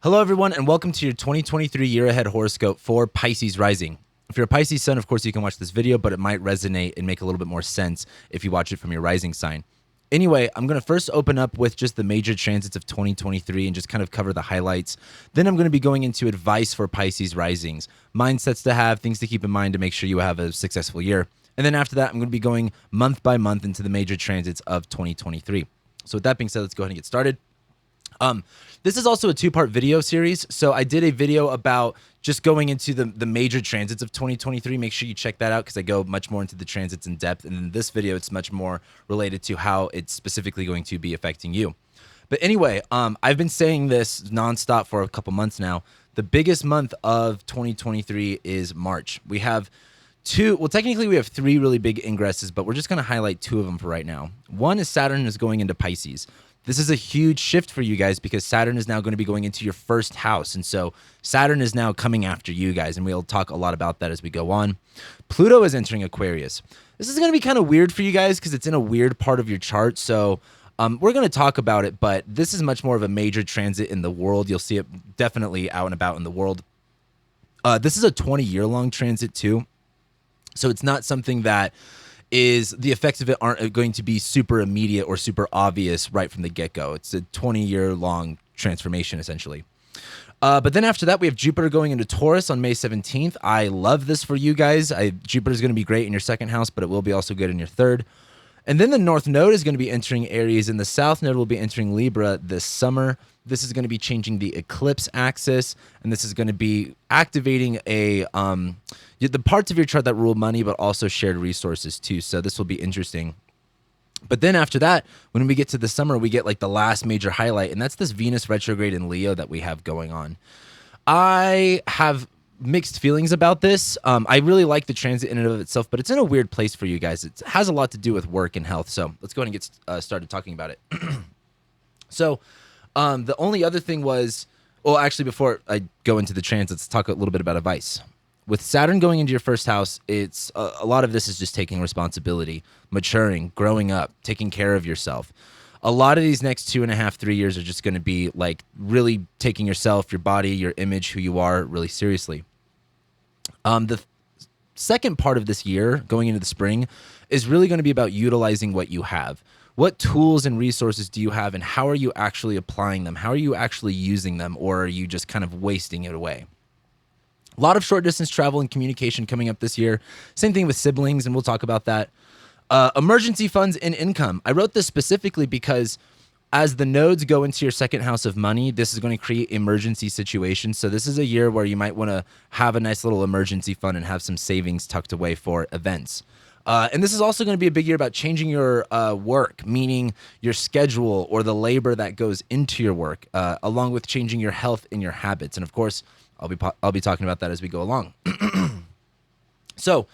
Hello, everyone, and welcome to your 2023 year-ahead horoscope for Pisces rising. If you're a Pisces sun, of course, you can watch this video, but it might resonate and make a little bit more sense if you watch it from your rising sign. Anyway, I'm going to first open up with just the major transits of 2023 and just kind of cover the highlights. Then I'm going to be going into advice for Pisces risings, mindsets to have, things to keep in mind to make sure you have a successful year. And then after that, I'm going to be going month by month into the major transits of 2023. So with that being said, let's go ahead and get started. This is also a two-part video series. So I did a video about just going into the major transits of 2023. Make sure you check that out because I go much more into the transits in depth. And in this video, it's much more related to how it's specifically going to be affecting you. But anyway, I've been saying this nonstop for a couple months now. The biggest month of 2023 is March. We have technically we have three really big ingresses, but we're just going to highlight two of them for right now. One is Saturn is going into Pisces. This is a huge shift for you guys because Saturn is now going to be going into your first house. And so Saturn is now coming after you guys, and we'll talk a lot about that as we go on. Pluto is entering Aquarius. This is going to be kind of weird for you guys because it's in a weird part of your chart. So we're going to talk about it, but this is much more of a major transit in the world. You'll see it definitely out and about in the world. This is a 20-year-long transit too. So it's not something that is the effects of it aren't going to be super immediate or super obvious right from the get-go. It's a 20-year-long transformation, essentially. But then after that, we have Jupiter going into Taurus on May 17th. I love this for you guys. Jupiter is going to be great in your second house, but it will be also good in your third. And then the North Node is going to be entering Aries, and the South Node will be entering Libra this summer. This is going to be changing the eclipse axis, and this is going to be activating the parts of your chart that rule money, but also shared resources too. So this will be interesting. But then after that, when we get to the summer, we get like the last major highlight, and that's this Venus retrograde in Leo that we have going on. I have mixed feelings about this. I really like the transit in and of itself, but it's in a weird place for you guys. It has a lot to do with work and health. So let's go ahead and get started talking about it. So the only other thing was, well, actually, before I go into the transit, let's talk a little bit about advice. With Saturn going into your first house, it's a lot of this is just taking responsibility, maturing, growing up, taking care of yourself. A lot of these next 2.5, 3 years are just going to be like really taking yourself, your body, your image, who you are really seriously. The second part of this year, going into the spring, is really going to be about utilizing what you have. What tools and resources do you have, and how are you actually applying them? How are you actually using them, or are you just kind of wasting it away? A lot of short distance travel and communication coming up this year. Same thing with siblings, and we'll talk about that. Emergency funds and income. I wrote this specifically because as the nodes go into your second house of money, this is going to create emergency situations. So this is a year where you might want to have a nice little emergency fund and have some savings tucked away for events. And this is also going to be a big year about changing your work, meaning your schedule or the labor that goes into your work, along with changing your health and your habits. And of course, I'll be talking about that as we go along. So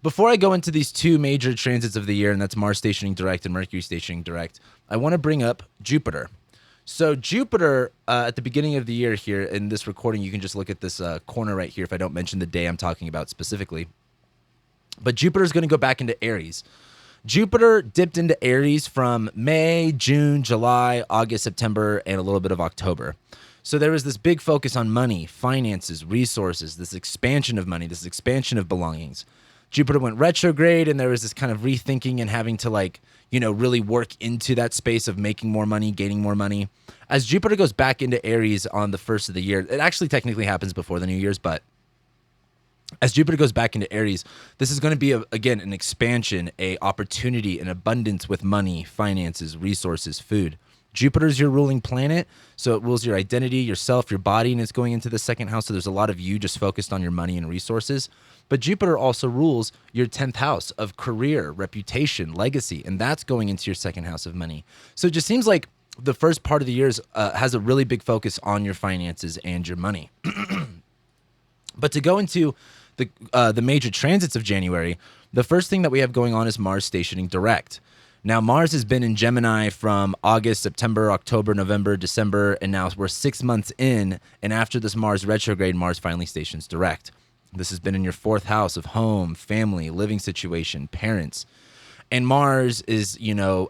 before I go into these two major transits of the year, and that's Mars stationing direct and Mercury stationing direct, I want to bring up Jupiter. So Jupiter, at the beginning of the year here in this recording, you can just look at this corner right here if I don't mention the day I'm talking about specifically. But Jupiter is going to go back into Aries. Jupiter dipped into Aries from May, June, July, August, September, and a little bit of October. So there was this big focus on money, finances, resources, this expansion of money, this expansion of belongings. Jupiter went retrograde, and there was this kind of rethinking and having to really work into that space of making more money, gaining more money. As Jupiter goes back into Aries on the first of the year, it actually technically happens before the New Year's, but as Jupiter goes back into Aries, this is going to be, again, an expansion, a opportunity, an abundance with money, finances, resources, food. Jupiter's your ruling planet, so it rules your identity, yourself, your body, and it's going into the second house, so there's a lot of you just focused on your money and resources. But Jupiter also rules your 10th house of career, reputation, legacy, and that's going into your second house of money. So it just seems like the first part of the year has a really big focus on your finances and your money. But to go into the major transits of January, the first thing that we have going on is Mars stationing direct. Now, Mars has been in Gemini from August, September, October, November, December, and now we're 6 months in, and after this Mars retrograde, Mars finally stations direct. This has been in your fourth house of home, family, living situation, parents. And Mars is,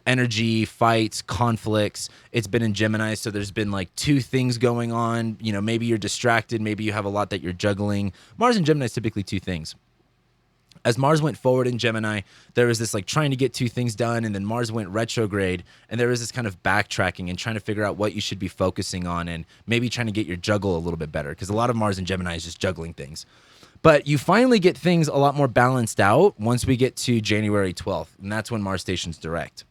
energy, fights, conflicts. It's been in Gemini, so there's been like two things going on. Maybe you're distracted, maybe you have a lot that you're juggling. Mars and Gemini is typically two things. As Mars went forward in Gemini, there was this like trying to get two things done, and then Mars went retrograde, and there was this kind of backtracking and trying to figure out what you should be focusing on, and maybe trying to get your juggle a little bit better, because a lot of Mars in Gemini is just juggling things. But you finally get things a lot more balanced out once we get to January 12th, and that's when Mars stations direct.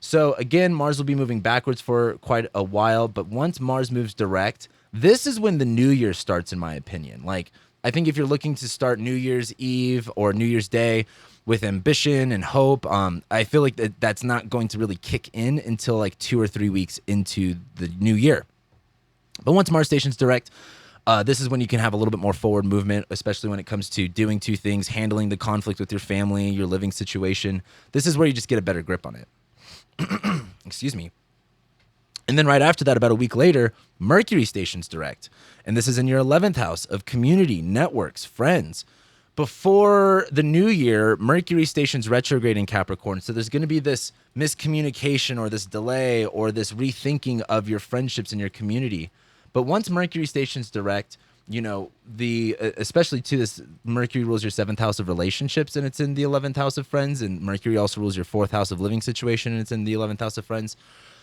So again, Mars will be moving backwards for quite a while, but once Mars moves direct, this is when the new year starts, in my opinion. Like, I think if you're looking to start New Year's Eve or New Year's Day with ambition and hope, I feel like that's not going to really kick in until like 2 or 3 weeks into the new year. But once Mars stations direct, this is when you can have a little bit more forward movement, especially when it comes to doing two things, handling the conflict with your family, your living situation. This is where you just get a better grip on it. Excuse me. And then right after that, about a week later, Mercury stations direct. And this is in your 11th house of community, networks, friends. Before the new year, Mercury stations retrograde in Capricorn. So there's going to be this miscommunication or this delay or this rethinking of your friendships and your community. But once Mercury stations direct, especially to this, Mercury rules your 7th house of relationships, and it's in the 11th house of friends. And Mercury also rules your 4th house of living situation, and it's in the 11th house of friends.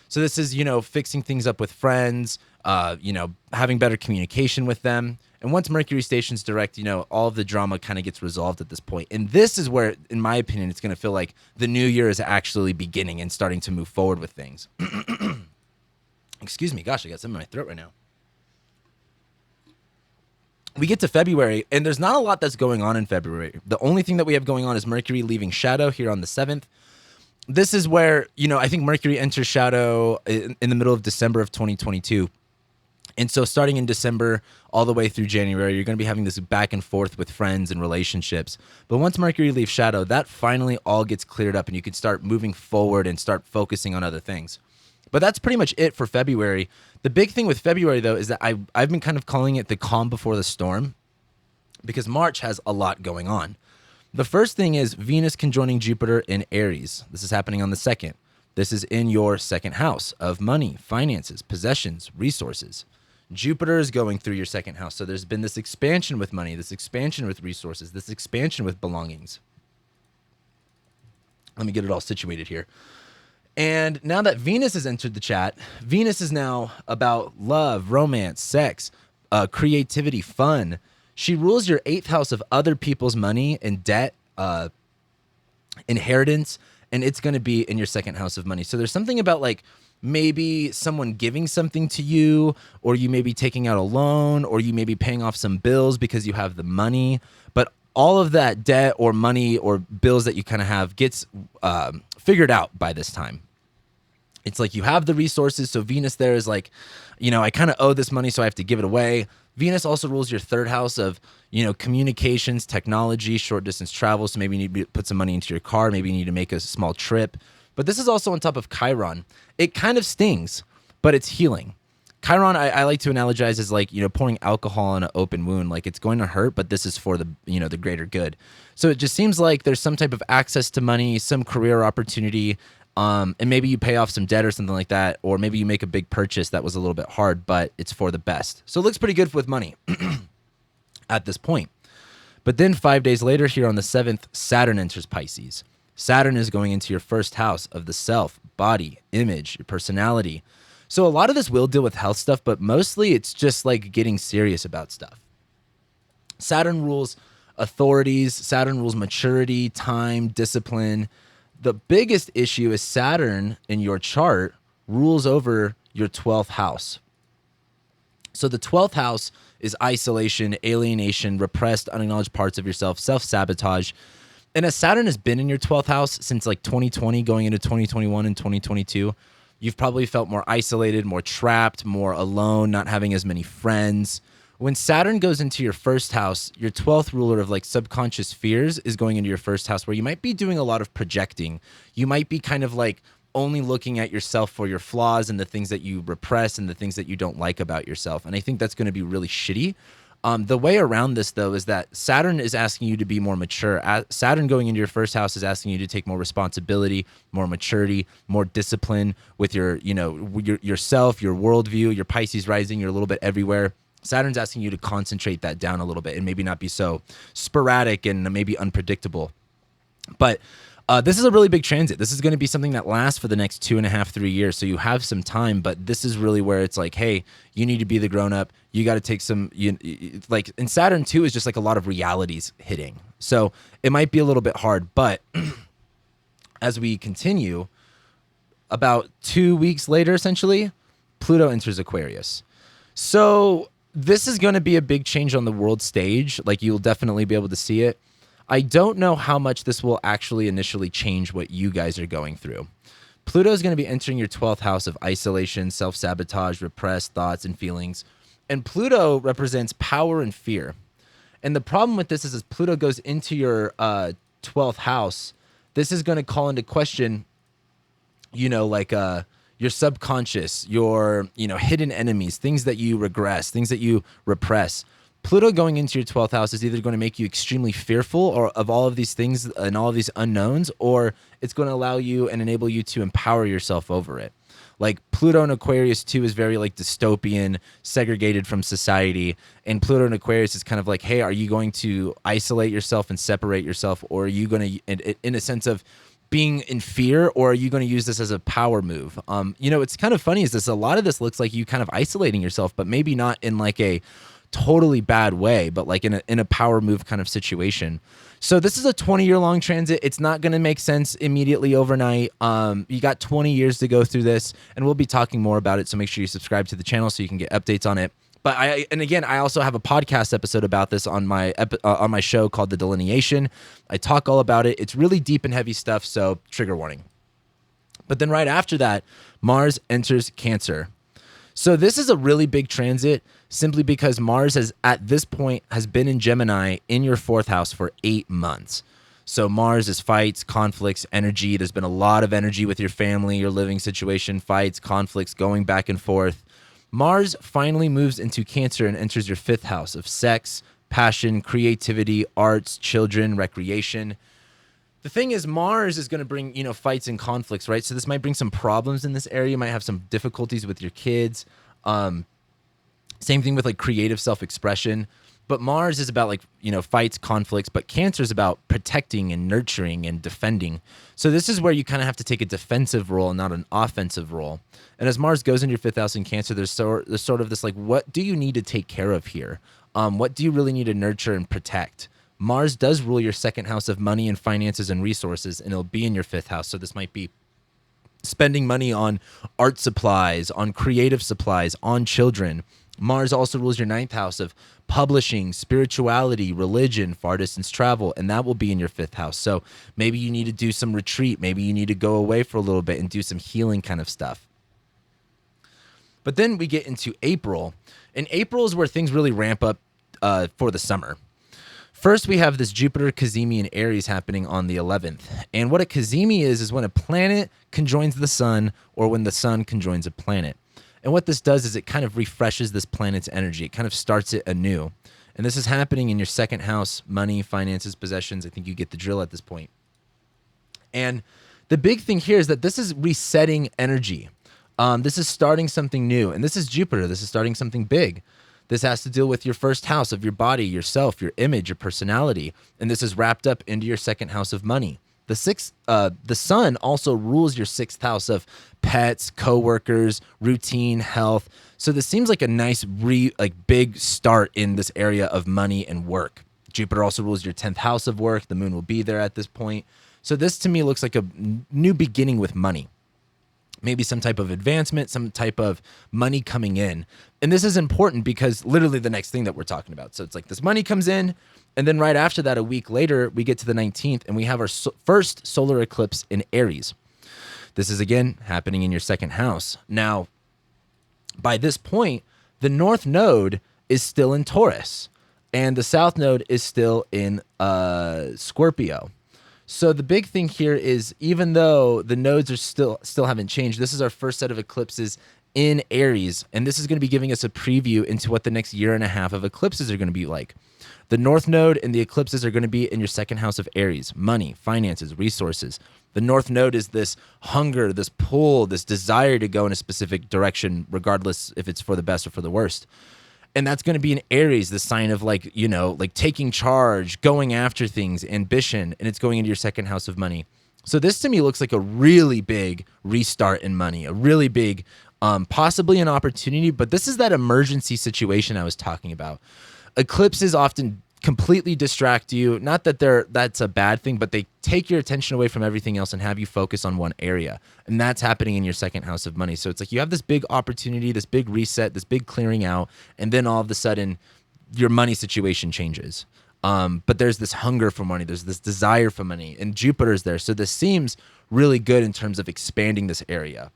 So this is, fixing things up with friends, having better communication with them. And once Mercury stations direct, all of the drama kind of gets resolved at this point. And this is where, in my opinion, it's going to feel like the new year is actually beginning and starting to move forward with things. Excuse me. Gosh, I got something in my throat right now. We get to February, and there's not a lot that's going on in February. The only thing that we have going on is Mercury leaving shadow here on the 7th. This is where, I think Mercury enters shadow in the middle of December of 2022. And so starting in December all the way through January, you're going to be having this back and forth with friends and relationships. But once Mercury leaves shadow, that finally all gets cleared up, and you can start moving forward and start focusing on other things. But that's pretty much it for February. The big thing with February, though, is that I've been kind of calling it the calm before the storm, because March has a lot going on. The first thing is Venus conjoining Jupiter in Aries. This is happening on the 2nd. This is in your 2nd house of money, finances, possessions, resources. Jupiter is going through your 2nd house. So there's been this expansion with money, this expansion with resources, this expansion with belongings. Let me get it all situated here. And now that Venus has entered the chat, Venus is now about love, romance, sex, creativity, fun. She rules your 8th house of other people's money and debt, inheritance, and it's going to be in your 2nd house of money. So there's something about like maybe someone giving something to you, or you may be taking out a loan, or you may be paying off some bills because you have the money. But all of that debt or money or bills that you kind of have gets figured out by this time. It's like you have the resources. So Venus there is like, I kind of owe this money, so I have to give it away. Venus also rules your 3rd house of, communications, technology, short distance travel. So maybe you need to put some money into your car. Maybe you need to make a small trip. But this is also on top of Chiron. It kind of stings, but it's healing. Chiron, I like to analogize as like, pouring alcohol on an open wound. Like, it's going to hurt, but this is for the, the greater good. So it just seems like there's some type of access to money, some career opportunity, and maybe you pay off some debt or something like that, or maybe you make a big purchase that was a little bit hard, but it's for the best. So it looks pretty good with money at this point. But then 5 days later, here on the 7th, Saturn enters Pisces. Saturn is going into your 1st house of the self, body, image, your personality. So a lot of this will deal with health stuff, but mostly it's just like getting serious about stuff. Saturn rules authorities. Saturn rules maturity, time, discipline. The biggest issue is Saturn in your chart rules over your 12th house. So the 12th house is isolation, alienation, repressed, unacknowledged parts of yourself, self-sabotage. And as Saturn has been in your 12th house since like 2020, going into 2021 and 2022, you've probably felt more isolated, more trapped, more alone, not having as many friends. When Saturn goes into your 1st house, your 12th ruler of like subconscious fears is going into your 1st house, where you might be doing a lot of projecting. You might be kind of like only looking at yourself for your flaws and the things that you repress and the things that you don't like about yourself. And I think that's going to be really shitty. The way around this, though, is that Saturn is asking you to be more mature. Saturn going into your first house is asking you to take more responsibility, more maturity, more discipline with yourself, your worldview, your Pisces rising. You're a little bit everywhere. Saturn's asking you to concentrate that down a little bit and maybe not be so sporadic and maybe unpredictable. But this is a really big transit. This is going to be something that lasts for the next 2.5, 3 years. So you have some time, but this is really where it's like, hey, you need to be the grown up. You got to take some, like, and Saturn too is just like a lot of realities hitting. So it might be a little bit hard, but as we continue, about 2 weeks later, essentially, Pluto enters Aquarius. So this is going to be a big change on the world stage. Like, you'll definitely be able to see it. I don't know how much this will actually initially change what you guys are going through. Pluto is going to be entering your 12th house of isolation, self-sabotage, repressed thoughts and feelings. And Pluto represents power and fear. And the problem with this is as Pluto goes into your 12th house, this is going to call into question, your subconscious, your, hidden enemies, things that you regress, things that you repress. Pluto going into your 12th house is either going to make you extremely fearful or of all of these things and all of these unknowns, or it's going to allow you and enable you to empower yourself over it. Like, Pluto in Aquarius too is very like dystopian, segregated from society. And Pluto in Aquarius is kind of like, hey, are you going to isolate yourself and separate yourself? Or are you going to, in a sense of being in fear, or are you going to use this as a power move? It's kind of funny is this, a lot of this looks like you kind of isolating yourself, but maybe not in like a totally bad way, but like in a power move kind of situation. So this is a 20-year long transit. It's not going to make sense immediately overnight. You got 20 years to go through this, and we'll be talking more about it. So make sure you subscribe to the channel so you can get updates on it. But I also have a podcast episode about this on my show called The Delineation. I talk all about it. It's really deep and heavy stuff. So trigger warning. But then right after that, Mars enters Cancer. So this is a really big transit simply because Mars at this point has been in Gemini in your 4th house for 8 months. So Mars is fights, conflicts, energy. There's been a lot of energy with your family, your living situation, fights, conflicts, going back and forth. Mars finally moves into Cancer and enters your 5th house of sex, passion, creativity, arts, children, recreation. The thing is, Mars is going to bring, fights and conflicts, right? So this might bring some problems in this area. You might have some difficulties with your kids. Same thing with like creative self-expression. But Mars is about like, fights, conflicts, but Cancer is about protecting and nurturing and defending. So this is where you kind of have to take a defensive role and not an offensive role. And as Mars goes into your 5th house in Cancer, there's sort of this like, what do you need to take care of here? What do you really need to nurture and protect? Mars does rule your 2nd house of money and finances and resources, and it'll be in your 5th house. So this might be spending money on art supplies, on creative supplies, on children. Mars also rules your 9th house of publishing, spirituality, religion, far distance travel, and that will be in your 5th house. So maybe you need to do some retreat. Maybe you need to go away for a little bit and do some healing kind of stuff. But then we get into April, and April is where things really ramp up for the summer. First, we have this Jupiter cazimi in Aries happening on the 11th. And what a cazimi is when a planet conjoins the sun or when the sun conjoins a planet. And what this does is it kind of refreshes this planet's energy. It kind of starts it anew. And this is happening in your 2nd house, money, finances, possessions. I think you get the drill at this point. And the big thing here is that this is resetting energy. This is starting something new. And this is Jupiter. This is starting something big. This has to deal with your 1st house of your body, yourself, your image, your personality. And this is wrapped up into your 2nd house of money. The sun also rules your 6th house of pets, coworkers, routine, health. So this seems like a nice, big start in this area of money and work. Jupiter also rules your 10th house of work. The moon will be there at this point. So this to me looks like a new beginning with money. Maybe some type of advancement, some type of money coming in. And this is important because literally the next thing that we're talking about. So it's like this money comes in, and then right after that, a week later, we get to the 19th, and we have our first solar eclipse in Aries. This is, again, happening in your 2nd house. Now, by this point, the North Node is still in Taurus, and the South Node is still in Scorpio. So the big thing here is even though the nodes are still haven't changed, this is our first set of eclipses in Aries, and this is going to be giving us a preview into what the next year and a half of eclipses are going to be like. The North Node and the eclipses are going to be in your second house of Aries: money, finances, resources. The North Node is this hunger, this pull, this desire to go in a specific direction, regardless if it's for the best or for the worst. And that's going to be in Aries, the sign of like taking charge, going after things, ambition, and it's going into your second house of money. So this to me looks like a really big restart in money, a really big, possibly an opportunity, but this is that emergency situation I was talking about. Eclipses often completely distract you. Not that that's a bad thing, but they take your attention away from everything else and have you focus on one area. And that's happening in your second house of money. So it's like you have this big opportunity, this big reset, this big clearing out, and then all of a sudden your money situation changes. But there's this hunger for money. There's this desire for money, and Jupiter's there. So this seems really good in terms of expanding this area.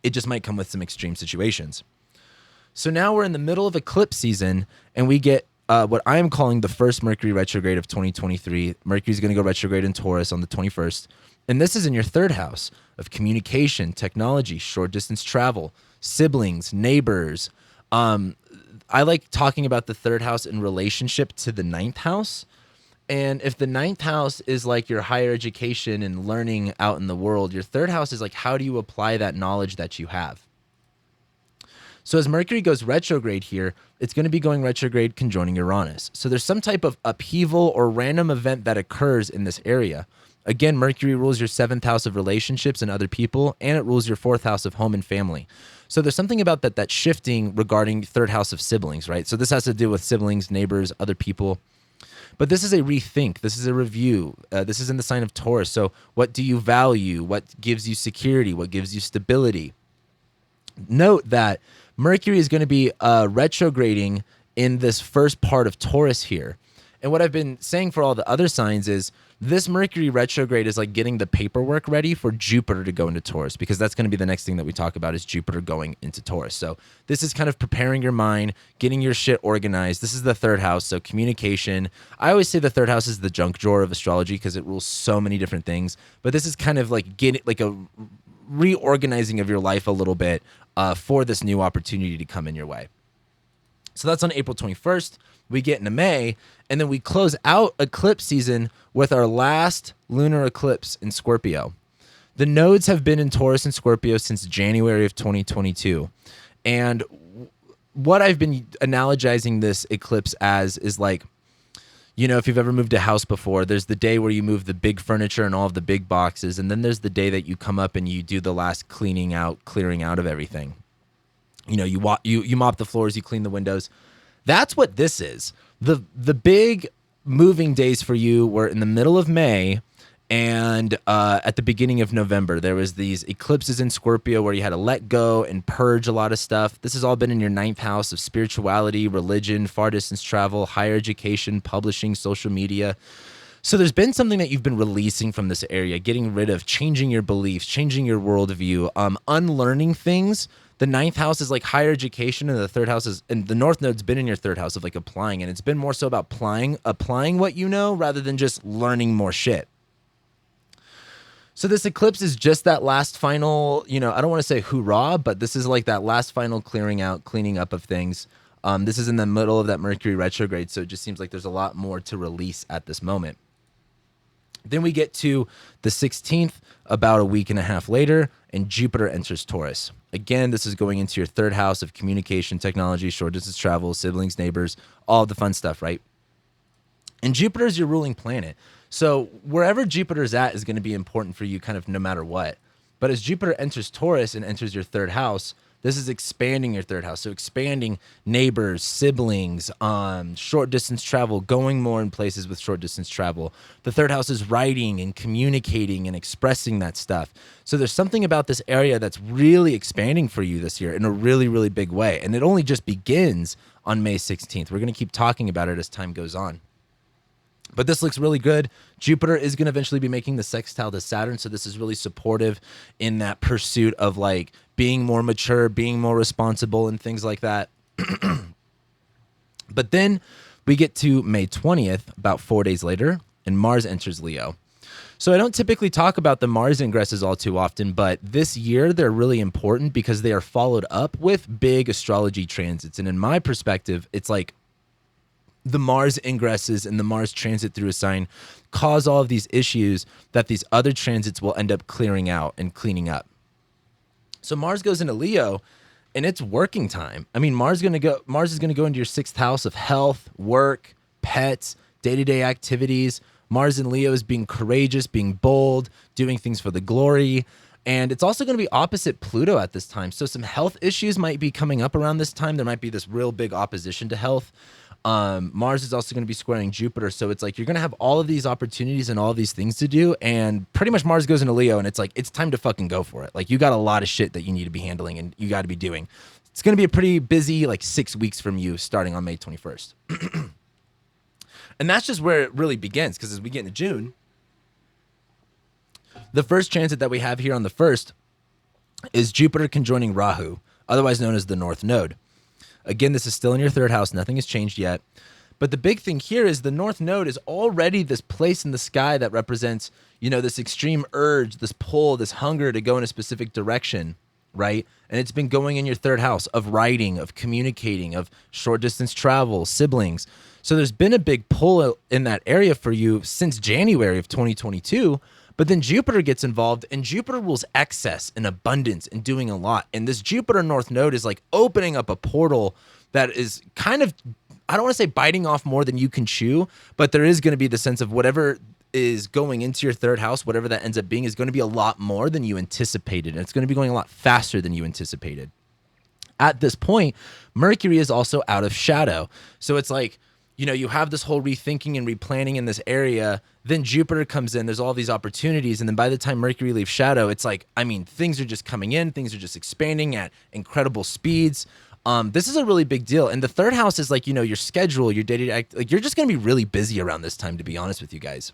It just might come with some extreme situations. So now we're in the middle of eclipse season, and we get what I am calling the first Mercury retrograde of 2023. Mercury's going to go retrograde in Taurus on the 21st. And this is in your third house of communication, technology, short distance travel, siblings, neighbors. I like talking about the third house in relationship to the ninth house. And if the ninth house is like your higher education and learning out in the world, your third house is like, how do you apply that knowledge that you have? So as Mercury goes retrograde here, it's going to be going retrograde conjoining Uranus. So there's some type of upheaval or random event that occurs in this area. Again, Mercury rules your seventh house of relationships and other people, and it rules your fourth house of home and family. So there's something about that shifting regarding third house of siblings, right? So this has to do with siblings, neighbors, other people. But this is a rethink. This is a review. This is in the sign of Taurus. So what do you value? What gives you security? What gives you stability? Note that Mercury is going to be retrograding in this first part of Taurus here. And what I've been saying for all the other signs is this Mercury retrograde is like getting the paperwork ready for Jupiter to go into Taurus, because that's going to be the next thing that we talk about is Jupiter going into Taurus. So this is kind of preparing your mind, getting your shit organized. This is the third house, so communication. I always say the third house is the junk drawer of astrology because it rules so many different things. But this is kind of like getting like a reorganizing of your life a little bit for this new opportunity to come in your way. So that's on April 21st. We get into May, and then we close out eclipse season with our last lunar eclipse in Scorpio. The nodes have been in Taurus and Scorpio since January of 2022. And what I've been analogizing this eclipse as is like, you know, if you've ever moved a house before, there's the day where you move the big furniture and all of the big boxes, and then there's the day that you come up and you do the last clearing out of everything. You know, you mop the floors, you clean the windows. That's what this is. The big moving days for you were in the middle of May and at the beginning of November. There was these eclipses in Scorpio where you had to let go and purge a lot of stuff. This has all been in your ninth house of spirituality, religion, far distance travel, higher education, publishing, social media. So there's been something that you've been releasing from this area, getting rid of, changing your beliefs, changing your worldview, unlearning things. The ninth house is like higher education, and the third house is, and the North Node's been in your third house of like applying, and it's been more so about applying what you know rather than just learning more shit. So this eclipse is just that last final, you know, I don't want to say hoorah, but this is like that last final clearing out, cleaning up of things. This is in the middle of that Mercury retrograde, so it just seems like there's a lot more to release at this moment. Then we get to the 16th, about a week and a half later, and Jupiter enters Taurus. Again, this is going into your third house of communication, technology, short distance travel, siblings, neighbors, all the fun stuff, right? And Jupiter is your ruling planet. So wherever Jupiter's at is going to be important for you kind of no matter what. But as Jupiter enters Taurus and enters your third house, this is expanding your third house. So expanding neighbors, siblings, short distance travel, going more in places with short distance travel. The third house is writing and communicating and expressing that stuff. So there's something about this area that's really expanding for you this year in a really, really big way. And it only just begins on May 16th. We're going to keep talking about it as time goes on. But this looks really good. Jupiter is going to eventually be making the sextile to Saturn. So this is really supportive in that pursuit of like being more mature, being more responsible and things like that. But then we get to May 20th, about 4 days later, and Mars enters Leo. So I don't typically talk about the Mars ingresses all too often, but this year they're really important because they are followed up with big astrology transits. And in my perspective, it's like the Mars ingresses and the Mars transit through a sign cause all of these issues that these other transits will end up clearing out and cleaning up. So Mars goes into Leo and it's working time. I mean, Mars is going to go into your 6th house of health, work, pets, day-to-day activities. Mars in Leo is being courageous, being bold, doing things for the glory. And it's also going to be opposite Pluto at this time. So some health issues might be coming up around this time. There might be this real big opposition to health. Mars is also going to be squaring Jupiter. So it's like you're going to have all of these opportunities and all of these things to do. And pretty much Mars goes into Leo and it's like, it's time to fucking go for it. Like you got a lot of shit that you need to be handling and you got to be doing. It's going to be a pretty busy like 6 weeks from you starting on May 21st. And that's just where it really begins, because as we get into June, the first transit that we have here on the 1st is Jupiter conjoining Rahu, otherwise known as the North Node. Again, this is still in your 3rd house. Nothing has changed yet. But the big thing here is the North Node is already this place in the sky that represents, you know, this extreme urge, this pull, this hunger to go in a specific direction, right? And it's been going in your 3rd house of writing, of communicating, of short distance travel, siblings. So there's been a big pull in that area for you since January of 2022. But then Jupiter gets involved, and Jupiter rules excess and abundance and doing a lot. And this Jupiter North Node is like opening up a portal that is kind of, I don't want to say biting off more than you can chew, but there is going to be the sense of whatever is going into your 3rd house, whatever that ends up being, is going to be a lot more than you anticipated. And it's going to be going a lot faster than you anticipated. At this point, Mercury is also out of shadow. So it's like, you know, you have this whole rethinking and replanning in this area. Then Jupiter comes in, there's all these opportunities. And then by the time Mercury leaves shadow, it's like, I mean, things are just coming in, things are just expanding at incredible speeds. This is a really big deal. And the 3rd house is like, you know, your schedule, your day-to-day act, like you're just going to be really busy around this time, to be honest with you guys.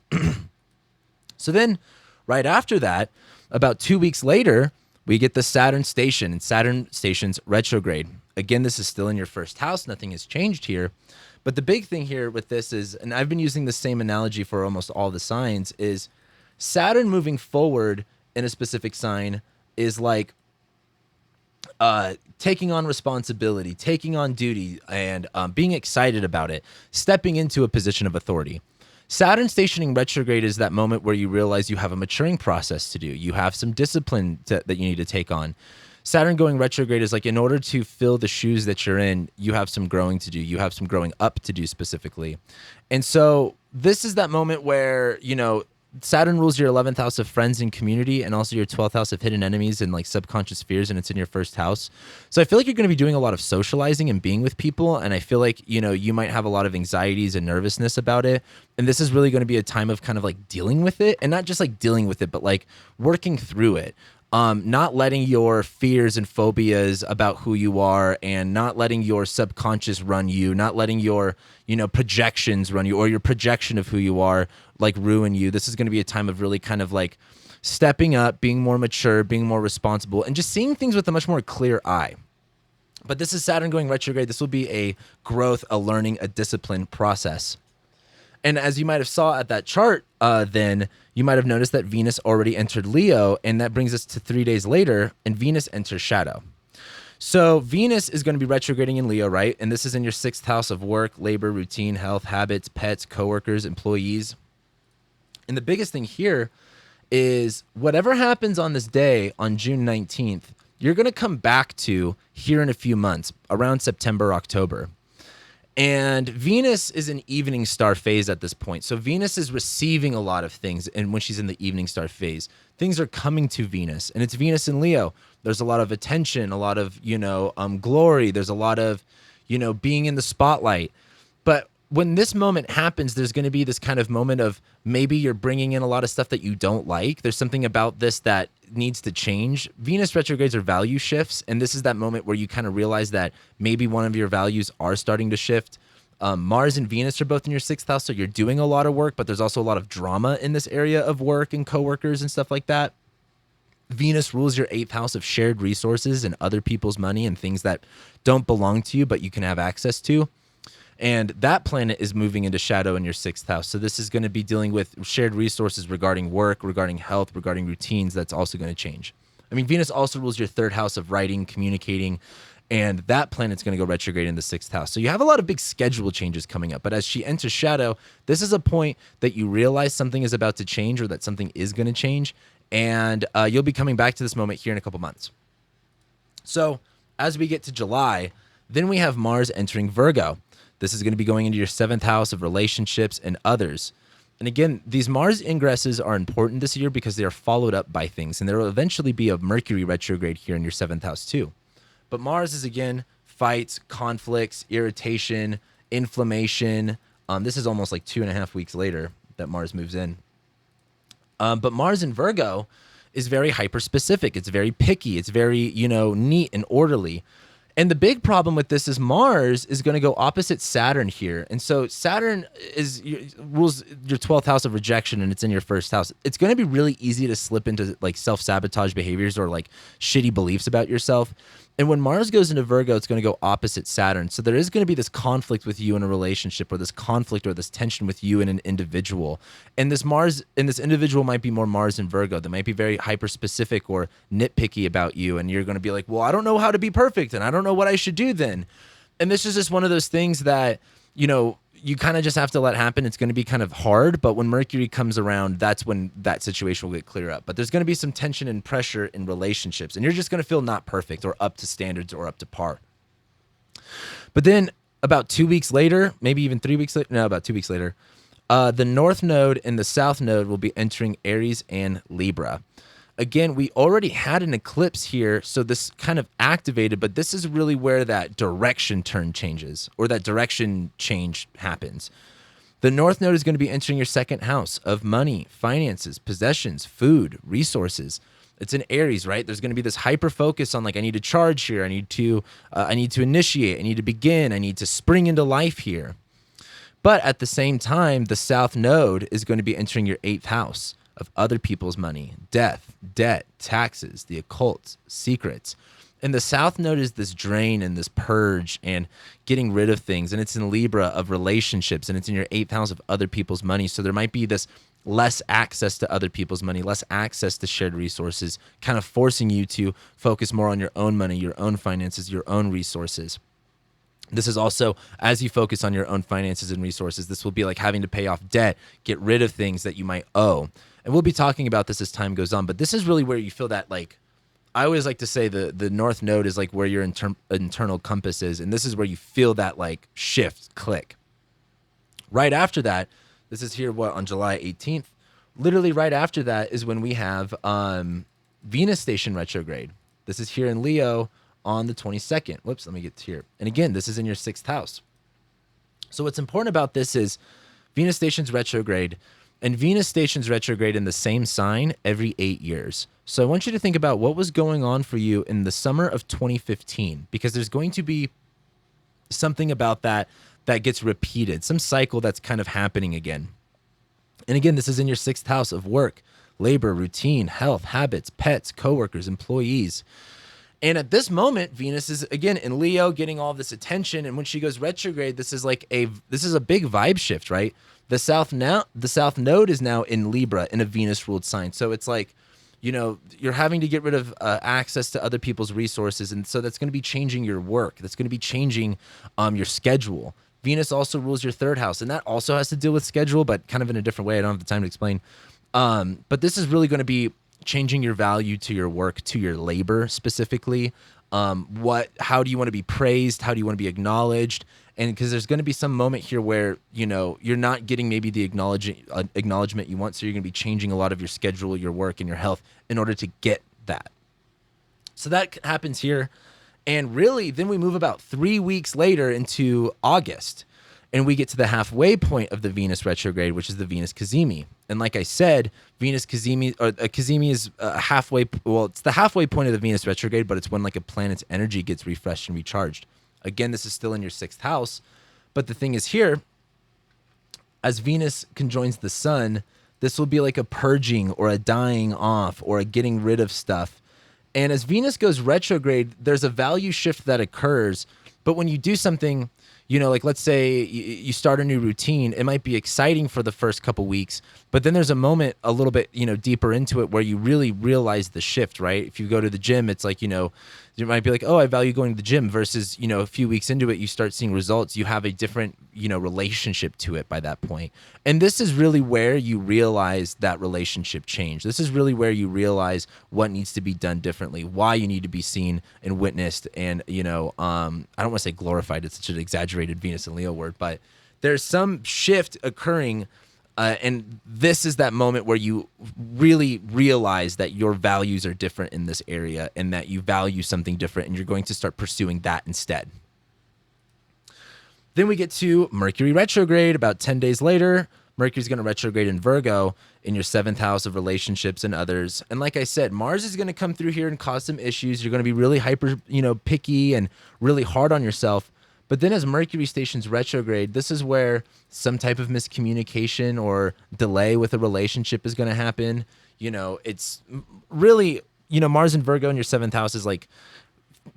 So then right after that, about 2 weeks later, we get the Saturn station, and Saturn station's retrograde. Again, this is still in your 1st house. Nothing has changed here. But the big thing here with this is, and I've been using the same analogy for almost all the signs, is Saturn moving forward in a specific sign is like taking on responsibility, taking on duty, and being excited about it, stepping into a position of authority. Saturn stationing retrograde is that moment where you realize you have a maturing process to do. You have some discipline that you need to take on. Saturn going retrograde is like, in order to fill the shoes that you're in, you have some growing to do. You have some growing up to do specifically. And so this is that moment where, you know, Saturn rules your 11th house of friends and community, and also your 12th house of hidden enemies and like subconscious fears, and it's in your 1st house. So I feel like you're going to be doing a lot of socializing and being with people. And I feel like, you know, you might have a lot of anxieties and nervousness about it. And this is really going to be a time of kind of like dealing with it, and not just like dealing with it, but like working through it. Not letting your fears and phobias about who you are, and not letting your subconscious run you, not letting your, you know, projections run you, or your projection of who you are like ruin you. This is going to be a time of really kind of like stepping up, being more mature, being more responsible, and just seeing things with a much more clear eye. But this is Saturn going retrograde. This will be a growth, a learning, a discipline process. And as you might have saw at that chart, then you might have noticed that Venus already entered Leo, and that brings us to 3 days later, and Venus enters shadow. So Venus is going to be retrograding in Leo, right? And this is in your 6th house of work, labor, routine, health, habits, pets, coworkers, employees. And the biggest thing here is whatever happens on this day, on June 19th, you're going to come back to here in a few months, around September, October. And Venus is an evening star phase at this point. So Venus is receiving a lot of things. And when she's in the evening star phase, things are coming to Venus. And it's Venus in Leo. There's a lot of attention, a lot of, you know, glory. There's a lot of, you know, being in the spotlight. But when this moment happens, there's going to be this kind of moment of maybe you're bringing in a lot of stuff that you don't like. There's something about this that needs to change. Venus retrogrades are value shifts. And this is that moment where you kind of realize that maybe one of your values are starting to shift. Mars and Venus are both in your 6th house. So you're doing a lot of work, but there's also a lot of drama in this area of work and coworkers and stuff like that. Venus rules your 8th house of shared resources and other people's money and things that don't belong to you, but you can have access to. And that planet is moving into shadow in your 6th house. So this is going to be dealing with shared resources regarding work, regarding health, regarding routines. That's also going to change. I mean, Venus also rules your 3rd house of writing, communicating, and that planet's going to go retrograde in the 6th house. So you have a lot of big schedule changes coming up. But as she enters shadow, this is a point that you realize something is about to change, or that something is going to change. And you'll be coming back to this moment here in a couple months. So as we get to July, then we have Mars entering Virgo. This is going to be going into your 7th house of relationships and others. And again, these Mars ingresses are important this year because they are followed up by things. And there will eventually be a Mercury retrograde here in your 7th house too. But Mars is, again, fights, conflicts, irritation, inflammation. This is almost like 2.5 weeks later that Mars moves in. But Mars in Virgo is very hyper-specific. It's very picky. It's very, neat and orderly. And the big problem with this is Mars is going to go opposite Saturn here. And so Saturn rules your 12th house of rejection, and it's in your 1st house. It's going to be really easy to slip into like self-sabotage behaviors or like shitty beliefs about yourself. And when Mars goes into Virgo, it's going to go opposite Saturn. So there is going to be this conflict with you in a relationship, or this conflict or this tension with you in an individual. And this Mars and this individual might be more Mars in Virgo. They might be very hyper-specific or nitpicky about you. And you're going to be like, well, I don't know how to be perfect, and I don't know what I should do then. And this is just one of those things that, you kind of just have to let happen. It's going to be kind of hard, but when Mercury comes around, that's when that situation will get clear up. But there's going to be some tension and pressure in relationships, and you're just going to feel not perfect or up to standards or up to par. But then about 2 weeks later, maybe even 3 weeks later, no, about 2 weeks later, the North Node and the South Node will be entering Aries and Libra. Again, we already had an eclipse here, so this kind of activated, but this is really where that direction turn changes, or that direction change happens. The North Node is going to be entering your 2nd house of money, finances, possessions, food, resources. It's in Aries, right? There's going to be this hyper focus on like, I need to charge here, I need to initiate, I need to begin, I need to spring into life here. But at the same time, the South Node is going to be entering your 8th house of other people's money, death, debt, taxes, the occult, secrets. And the South Node is this drain and this purge and getting rid of things. And it's in Libra of relationships, and it's in your 8th house of other people's money. So there might be this less access to other people's money, less access to shared resources, kind of forcing you to focus more on your own money, your own finances, your own resources. This is also, as you focus on your own finances and resources, this will be like having to pay off debt, get rid of things that you might owe. And we'll be talking about this as time goes on, but this is really where you feel that, like, I always like to say the North Node is like where your internal compass is, and this is where you feel that like shift, click. Right after that, this is here, on July 18th, literally right after that is when we have Venus station retrograde. This is here in Leo on the 22nd. Whoops, let me get to here. And again, this is in your 6th house. So what's important about this is Venus station's retrograde. And Venus stations retrograde in the same sign every 8 years. So I want you to think about what was going on for you in the summer of 2015, because there's going to be something about that gets repeated, some cycle that's kind of happening again. And again, this is in your 6th house of work, labor, routine, health, habits, pets, coworkers, employees. And at this moment, Venus is, again, in Leo, getting all this attention. And when she goes retrograde, this is a big vibe shift, right? The South Node is now in Libra, in a Venus-ruled sign. So it's like, you're having to get rid of access to other people's resources. And so that's going to be changing your work. That's going to be changing your schedule. Venus also rules your 3rd house. And that also has to deal with schedule, but kind of in a different way. I don't have the time to explain. But this is really going to be changing your value to your work, to your labor specifically. How do you want to be praised? How do you want to be acknowledged? And because there's going to be some moment here where, you're not getting maybe the acknowledgement you want. So you're going to be changing a lot of your schedule, your work, and your health in order to get that. So that happens here. And really, then we move about 3 weeks later into August. And we get to the halfway point of the Venus retrograde, which is the Venus Cazimi. And like I said, Venus Cazimi, or Cazimi is halfway, it's the halfway point of the Venus retrograde, but it's when like a planet's energy gets refreshed and recharged. Again, this is still in your 6th house. But the thing is here, as Venus conjoins the sun, this will be like a purging or a dying off or a getting rid of stuff. And as Venus goes retrograde, there's a value shift that occurs. But when you do something, like let's say you start a new routine. It might be exciting for the first couple weeks, but then there's a moment a little bit, deeper into it where you really realize the shift, right? If you go to the gym, it's like, you might be like, oh, I value going to the gym versus, a few weeks into it, you start seeing results. You have a different, relationship to it by that point. And this is really where you realize that relationship change. This is really where you realize what needs to be done differently, why you need to be seen and witnessed. And, I don't want to say glorified. It's such an exaggerated Venus and Leo word, but there's some shift occurring. And this is that moment where you really realize that your values are different in this area and that you value something different, and you're going to start pursuing that instead. Then we get to Mercury retrograde about 10 days later. Mercury's going to retrograde in Virgo in your 7th house of relationships and others. And like I said, Mars is going to come through here and cause some issues. You're going to be really hyper, picky and really hard on yourself. But then as Mercury stations retrograde, this is where some type of miscommunication or delay with a relationship is going to happen. It's really, Mars and Virgo in your 7th house is like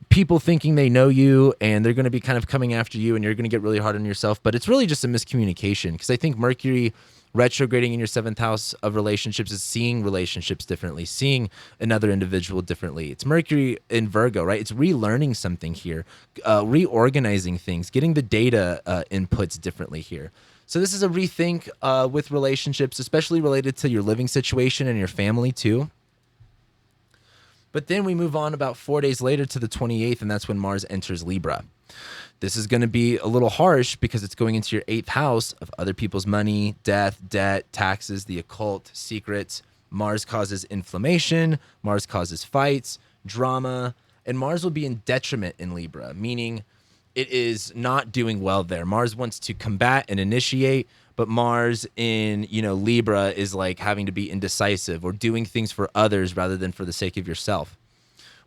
people thinking they know you and they're going to be kind of coming after you and you're going to get really hard on yourself. But it's really just a miscommunication, because I think Mercury retrograding in your 7th house of relationships is seeing relationships differently, seeing another individual differently. It's Mercury in Virgo, right? It's relearning something here, reorganizing things, getting the data inputs differently here. So this is a rethink with relationships, especially related to your living situation and your family too. But then we move on about 4 days later to the 28th, and that's when Mars enters Libra. This is going to be a little harsh because it's going into your 8th house of other people's money, death, debt, taxes, the occult, secrets. Mars causes inflammation. Mars causes fights, drama, and Mars will be in detriment in Libra, meaning it is not doing well there. Mars wants to combat and initiate, but Mars in, Libra is like having to be indecisive or doing things for others rather than for the sake of yourself.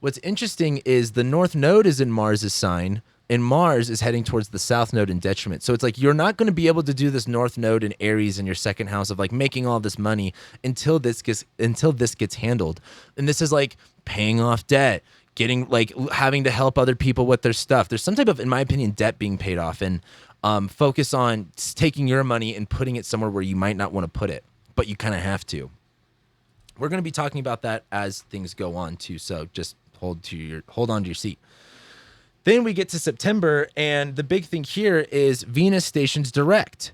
What's interesting is the North Node is in Mars's sign, and Mars is heading towards the South Node in detriment. So it's like you're not going to be able to do this North Node in Aries in your 2nd house of like making all this money until this gets handled. And this is like paying off debt, getting like having to help other people with their stuff. There's some type of, in my opinion, debt being paid off, and focus on taking your money and putting it somewhere where you might not want to put it, but you kind of have to. We're going to be talking about that as things go on too. So just hold on to your seat. Then we get to September, and the big thing here is Venus stations direct.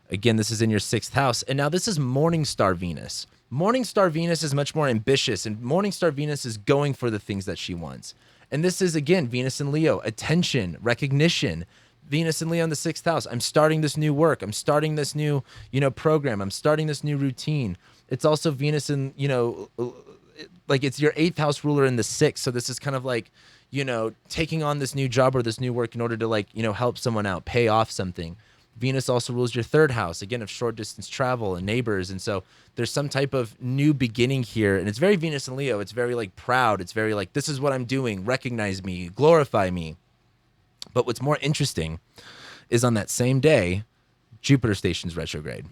Again, this is in your 6th house, and now this is Morningstar Venus. Morningstar Venus is much more ambitious, and Morningstar Venus is going for the things that she wants. And this is, again, Venus and Leo, attention, recognition. Venus and Leo in the 6th house. I'm starting this new work. I'm starting this new, program. I'm starting this new routine. It's also Venus and, like it's your 8th house ruler in the 6th. So this is kind of like, taking on this new job or this new work in order to like, help someone out, pay off something. Venus also rules your 3rd house, again, of short distance travel and neighbors. And so there's some type of new beginning here. And it's very Venus and Leo. It's very like proud. It's very like, this is what I'm doing. Recognize me, glorify me. But what's more interesting is on that same day, Jupiter stations retrograde.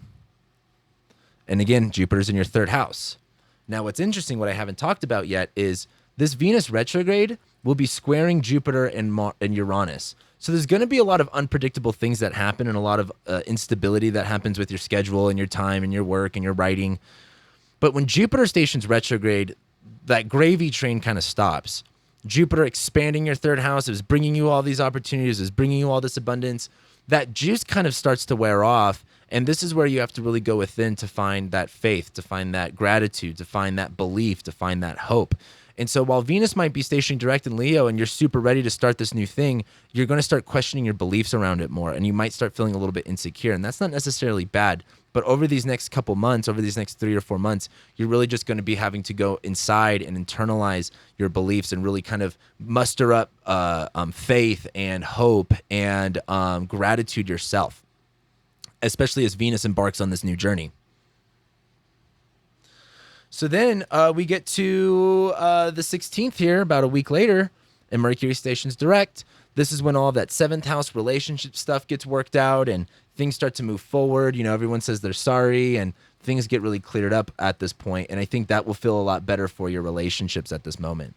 And again, Jupiter's in your 3rd house. Now, what's interesting, what I haven't talked about yet, is this Venus retrograde will be squaring Jupiter and Uranus. So there's going to be a lot of unpredictable things that happen and a lot of instability that happens with your schedule and your time and your work and your writing. But when Jupiter stations retrograde, that gravy train kind of stops. Jupiter expanding your 3rd house is bringing you all these opportunities, is bringing you all this abundance. That juice kind of starts to wear off. And this is where you have to really go within to find that faith, to find that gratitude, to find that belief, to find that hope. And so while Venus might be stationing direct in Leo and you're super ready to start this new thing, you're going to start questioning your beliefs around it more, and you might start feeling a little bit insecure. And that's not necessarily bad. But over these next couple months, over these next 3 or 4 months, you're really just going to be having to go inside and internalize your beliefs and really kind of muster up faith and hope and gratitude yourself, especially as Venus embarks on this new journey. So then we get to the 16th here, about a week later, and Mercury stations direct. This is when all of that 7th house relationship stuff gets worked out and things start to move forward. Everyone says they're sorry and things get really cleared up at this point. And I think that will feel a lot better for your relationships at this moment.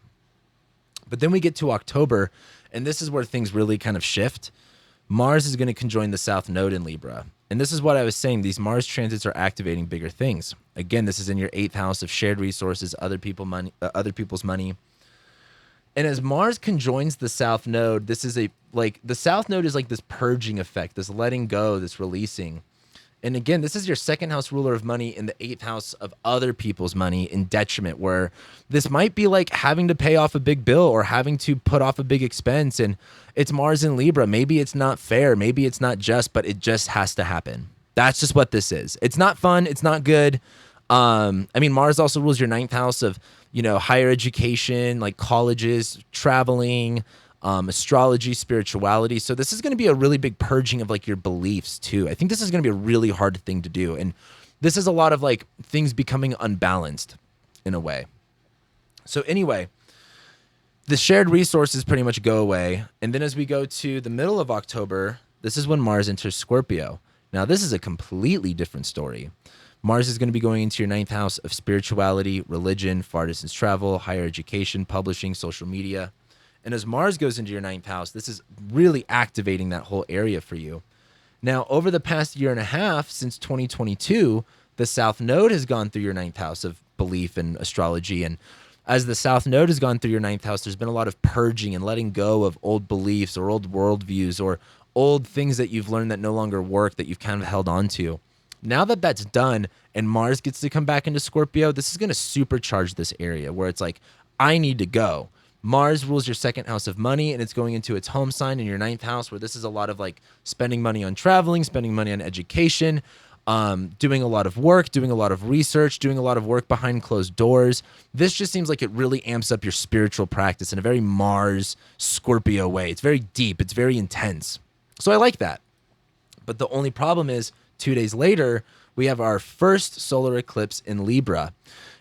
But then we get to October, and this is where things really kind of shift. Mars is going to conjoin the South Node in Libra. And this is what I was saying. These Mars transits are activating bigger things. Again, this is in your 8th house of shared resources, other people's money. And as Mars conjoins the South Node, this is the South Node is like this purging effect, this letting go, this releasing. And again, this is your 2nd house ruler of money in the 8th house of other people's money in detriment, where this might be like having to pay off a big bill or having to put off a big expense. And it's Mars in Libra. Maybe it's not fair. Maybe it's not just, but it just has to happen. That's just what this is. It's not fun. It's not good. Mars also rules your 9th house of, higher education, like colleges, traveling, astrology, spirituality. So this is going to be a really big purging of like your beliefs too. I think this is going to be a really hard thing to do. And this is a lot of like things becoming unbalanced in a way. So anyway, the shared resources pretty much go away. And then as we go to the middle of October, this is when Mars enters Scorpio. Now this is a completely different story. Mars is going to be going into your 9th house of spirituality, religion, far distance travel, higher education, publishing, social media. And as Mars goes into your 9th house, this is really activating that whole area for you. Now, over the past year and a half, since 2022, the South Node has gone through your 9th house of belief and astrology. And as the South Node has gone through your 9th house, there's been a lot of purging and letting go of old beliefs or old worldviews or old things that you've learned that no longer work that you've kind of held on to. Now that that's done and Mars gets to come back into Scorpio, this is going to supercharge this area where it's like, I need to go. Mars rules your 2nd house of money, and it's going into its home sign in your 9th house, where this is a lot of like spending money on traveling, spending money on education, doing a lot of work, doing a lot of research, doing a lot of work behind closed doors. This just seems like it really amps up your spiritual practice in a very Mars Scorpio way. It's very deep. It's very intense. So I like that. But the only problem is 2 days later, we have our first solar eclipse in Libra.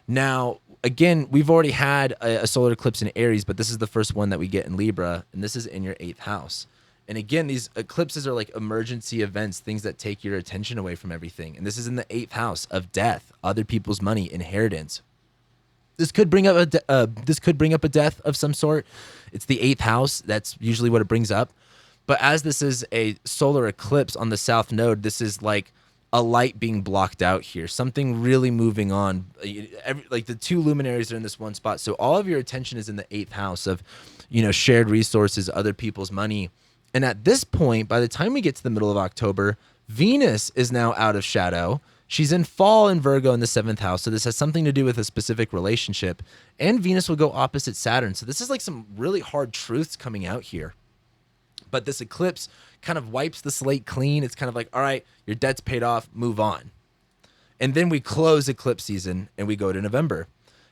Now, again, we've already had a solar eclipse in Aries, but this is the first one that we get in Libra, and this is in your 8th house. And again, these eclipses are like emergency events, things that take your attention away from everything. And this is in the 8th house of death, other people's money, inheritance. This could bring up a death of some sort. It's the 8th house. That's usually what it brings up. But as this is a solar eclipse on the South Node, this is like a light being blocked out here, something really moving on. Like the 2 luminaries are in this one spot. So all of your attention is in the 8th house of, shared resources, other people's money. And at this point, by the time we get to the middle of October, Venus is now out of shadow. She's in fall in Virgo in the 7th house. So this has something to do with a specific relationship. And Venus will go opposite Saturn. So this is like some really hard truths coming out here. But this eclipse kind of wipes the slate clean. It's kind of like, all right, your debt's paid off, move on. And then we close eclipse season and we go to November.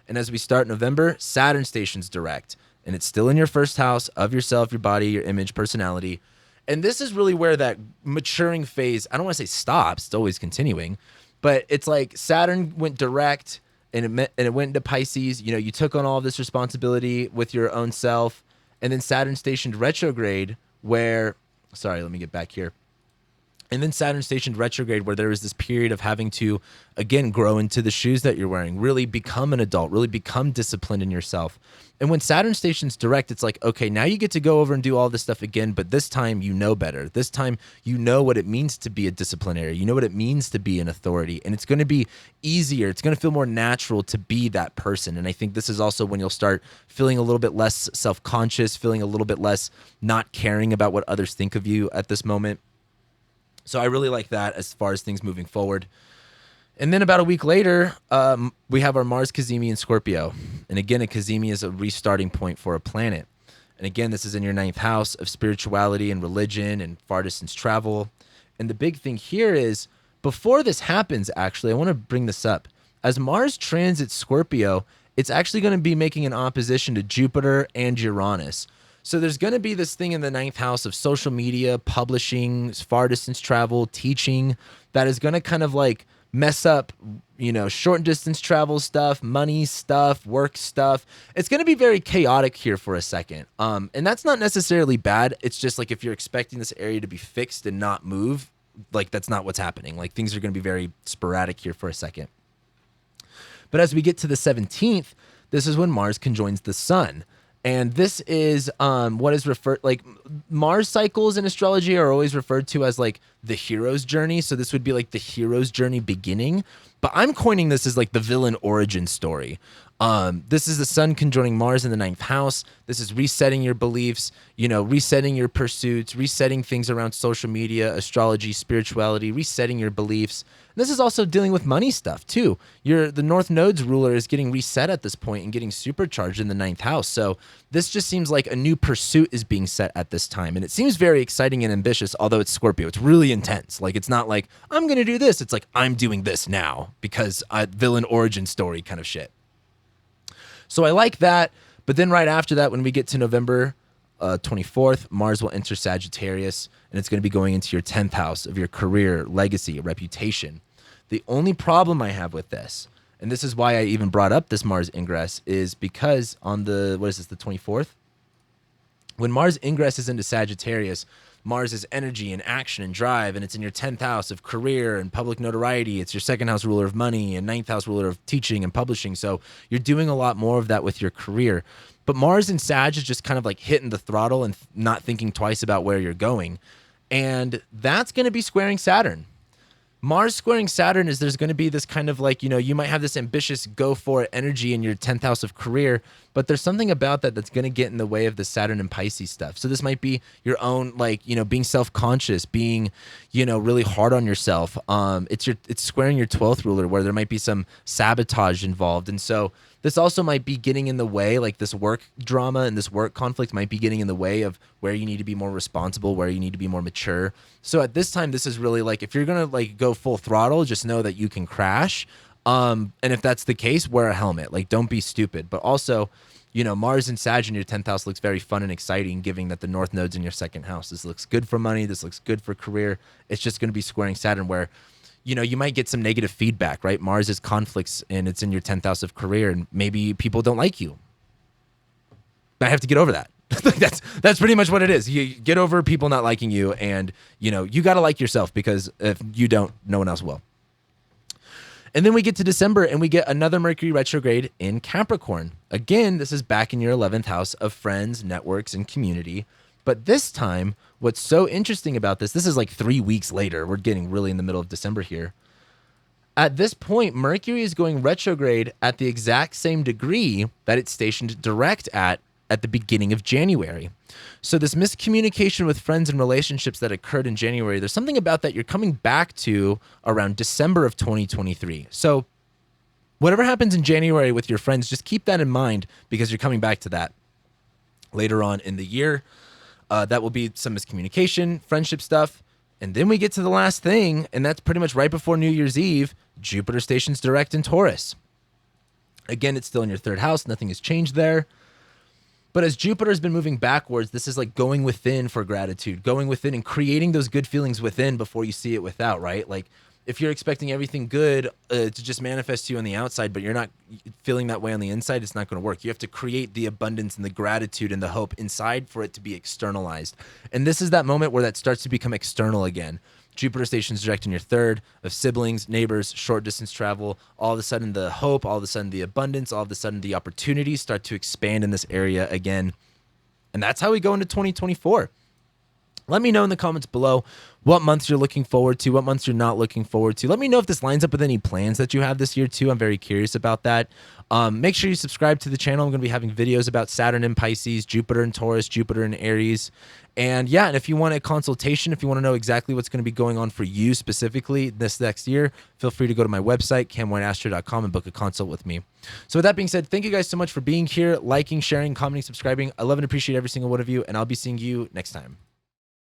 And as we start November, Saturn stations direct. And it's still in your 1st house of yourself, your body, your image, personality. And this is really where that maturing phase, I don't want to say stops, it's always continuing. But it's like Saturn went direct and it went into Pisces. You took on all of this responsibility with your own self. And then Saturn stationed retrograde where, sorry, let me get back here. And then Saturn stationed retrograde where there is this period of having to, again, grow into the shoes that you're wearing, really become an adult, really become disciplined in yourself. And when Saturn stations direct, it's like, okay, now you get to go over and do all this stuff again, but this time you know better. This time you know what it means to be a disciplinary. You know what it means to be an authority. And it's going to be easier. It's going to feel more natural to be that person. And I think this is also when you'll start feeling a little bit less self-conscious, feeling a little bit less not caring about what others think of you at this moment. So I really like that as far as things moving forward. And then about a week later, we have our Mars Cazimi in Scorpio. And again, a Cazimi is a restarting point for a planet. And again, this is in your 9th house of spirituality and religion and far distance travel. And the big thing here is, before this happens, actually, I want to bring this up. As Mars transits Scorpio, it's actually going to be making an opposition to Jupiter and Uranus. So there's going to be this thing in the 9th house of social media, publishing, far distance travel, teaching, that is going to kind of like mess up, short distance travel stuff, money stuff, work stuff. It's going to be very chaotic here for a second. And that's not necessarily bad. It's just like if you're expecting this area to be fixed and not move, like that's not what's happening. Like things are going to be very sporadic here for a second. But as we get to the 17th, this is when Mars conjoins the sun. And this is what is referred like Mars cycles in astrology are always referred to as like the hero's journey. So this would be like the hero's journey beginning. But I'm coining this as like the villain origin story. This is the sun conjoining Mars in the ninth house. This is resetting your beliefs, you know, resetting your pursuits, resetting things around social media, astrology, spirituality, resetting your beliefs. This is also dealing with money stuff too. The North Node's ruler is getting reset at this point and getting supercharged in the ninth house. So this just seems like a new pursuit is being set at this time. And it seems very exciting and ambitious, although it's Scorpio. It's really intense. Like, it's not like, I'm going to do this. It's like, I'm doing this now because villain origin story kind of shit. So I like that. But then right after that, when we get to November 24th, Mars will enter Sagittarius, and it's going to be going into your 10th house of your career, legacy, reputation. The only problem I have with this, and this is why I even brought up this Mars ingress, is because on the, what is this, the 24th? When Mars ingresses into Sagittarius, Mars is energy and action and drive, and it's in your 10th house of career and public notoriety. It's your second house ruler of money and ninth house ruler of teaching and publishing. So you're doing a lot more of that with your career. But Mars in Sag is just kind of like hitting the throttle and not thinking twice about where you're going. And that's going to be squaring Saturn. Mars squaring Saturn is there's going to be this kind of like, you know, you might have this ambitious go for it energy in your 10th house of career, but there's something about that that's going to get in the way of the Saturn and Pisces stuff. So this might be your own, like, you know, being self-conscious, being, you know, really hard on yourself. It's squaring your 12th ruler where there might be some sabotage involved. And so this also might be getting in the way, like this work drama and this work conflict might be getting in the way of where you need to be more responsible, where you need to be more mature. So at this time, this is really like, if you're going to like go full throttle, just know that you can crash. And if that's the case, wear a helmet. Like, don't be stupid. But also, you know, Mars and Sag in your 10th house looks very fun and exciting, given that the North Node's in your second house. This looks good for money. This looks good for career. It's just going to be squaring Saturn where, you know, you might get some negative feedback, right? Mars is conflicts and it's in your 10th house of career, and maybe people don't like you. I have to get over that. That's pretty much what it is. You get over people not liking you, and, you know, you got to like yourself, because if you don't, no one else will. And then we get to December and we get another Mercury retrograde in Capricorn. Again, this is back in your 11th house of friends, networks, and community. But this time, what's so interesting about this is like 3 weeks later. We're getting really in the middle of December here. At this point, Mercury is going retrograde at the exact same degree that it's stationed direct at the beginning of January. So this miscommunication with friends and relationships that occurred in January, there's something about that you're coming back to around December of 2023. So whatever happens in January with your friends, just keep that in mind, because you're coming back to that later on in the year. That will be some miscommunication, friendship stuff. And then we get to the last thing, and that's pretty much right before New Year's Eve. Jupiter stations direct in Taurus. Again, it's still in your third house. Nothing has changed there. But as Jupiter has been moving backwards, this is like going within for gratitude, going within and creating those good feelings within before you see it without, right? Like, if you're expecting everything good to just manifest to you on the outside, but you're not feeling that way on the inside, it's not going to work. You have to create the abundance and the gratitude and the hope inside for it to be externalized. And this is that moment where that starts to become external again. Jupiter stations direct in your third of siblings, neighbors, short distance travel. All of a sudden the hope, all of a sudden the abundance, all of a sudden the opportunities start to expand in this area again. And that's how we go into 2024. Let me know in the comments below what months you're looking forward to, what months you're not looking forward to. Let me know if this lines up with any plans that you have this year too. I'm very curious about that. Make sure you subscribe to the channel. I'm going to be having videos about Saturn in Pisces, Jupiter in Taurus, Jupiter in Aries. And yeah, and if you want a consultation, if you want to know exactly what's going to be going on for you specifically this next year, feel free to go to my website, camwhiteastro.com, and book a consult with me. So with that being said, thank you guys so much for being here, liking, sharing, commenting, subscribing. I love and appreciate every single one of you, and I'll be seeing you next time.